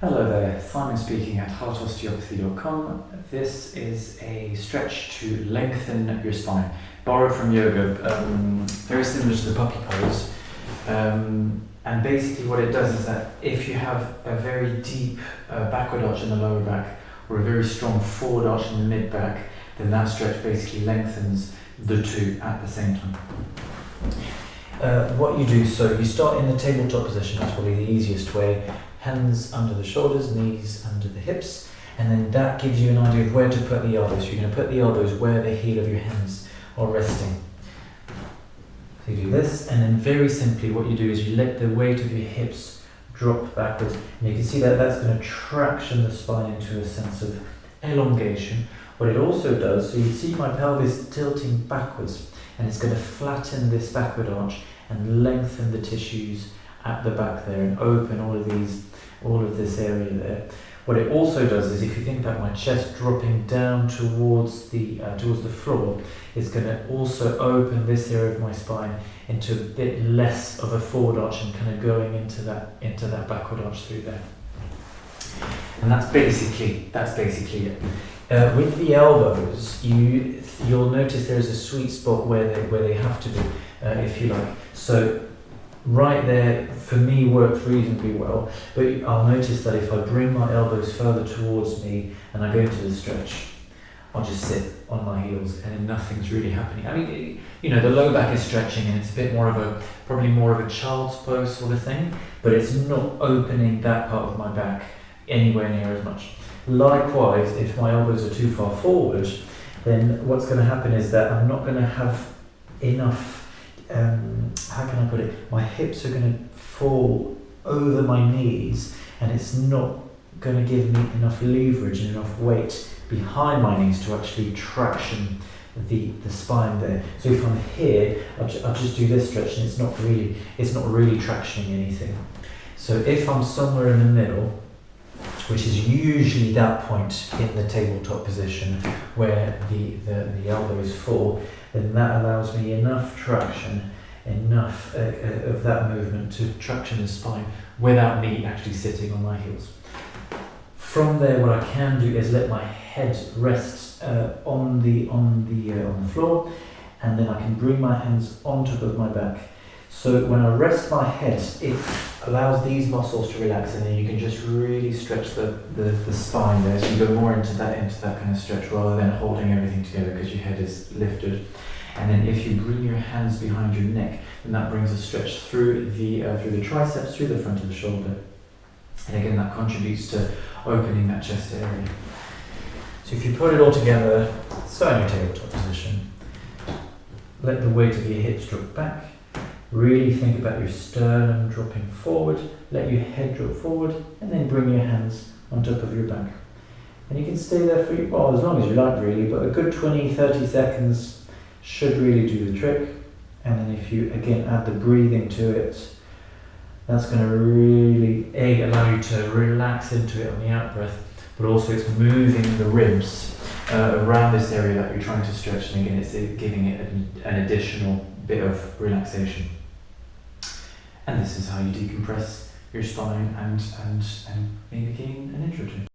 Hello there, Simon speaking at heartosteopathy.com. This is a stretch to lengthen your spine, borrowed from yoga, very similar to the puppy pose. And basically what it does is that if you have a very deep backward arch in the lower back or a very strong forward arch in the mid back, then that stretch basically lengthens the two at the same time. What you do, so you start in the tabletop position, that's probably the easiest way. Hands under the shoulders, knees under the hips, and then that gives you an idea of where to put the elbows. So you're going to put the elbows where the heel of your hands are resting. So you do this, and then very simply what you do is you let the weight of your hips drop backwards, and you can see that that's going to traction the spine into a sense of elongation. What it also does, so you see my pelvis tilting backwards, and it's going to flatten this backward arch and lengthen the tissues at the back there and open all of this area there. What it also does is, if you think about my chest dropping down towards the floor, it's going to also open this area of my spine into a bit less of a forward arch and kind of going into that backward arch through there. And that's basically it. With the elbows, you'll notice there is a sweet spot where they have to be, if you like. So right there, for me, works reasonably well, but I'll notice that if I bring my elbows further towards me and I go into the stretch, I'll just sit on my heels and then nothing's really happening. I mean, the lower back is stretching and it's a bit probably more of a child's pose sort of thing, but it's not opening that part of my back anywhere near as much. Likewise, if my elbows are too far forward, then what's going to happen is that I'm not going to have enough, how can I put it, my hips are going to fall over my knees and it's not going to give me enough leverage and enough weight behind my knees to actually traction the spine there. So if I'm here, I'll just do this stretch and it's not really tractioning anything. So if I'm somewhere in the middle, which is usually that point in the tabletop position where the elbow is full, then that allows me enough traction, enough of that movement to traction the spine without me actually sitting on my heels. From there, what I can do is let my head rest on the floor, and then I can bring my hands on top of my back. So when I rest my head, it allows these muscles to relax, and then you can just really stretch the spine there. So you go more into that kind of stretch rather than holding everything together because your head is lifted. And then if you bring your hands behind your neck, then that brings a stretch through the triceps, through the front of the shoulder. And again, that contributes to opening that chest area. So if you put it all together, so in your tabletop position, let the weight of your hips drop back. Really think about your sternum dropping forward, let your head drop forward, and then bring your hands on top of your back. And you can stay there for, as long as you like really, but a good 20-30 seconds should really do the trick. And then if you, again, add the breathing to it, that's going to really, allow you to relax into it on the out-breath, but also it's moving the ribs around this area that you're trying to stretch, and again, it's giving it an additional bit of relaxation. And this is how you decompress your spine and maybe gain an inch or two.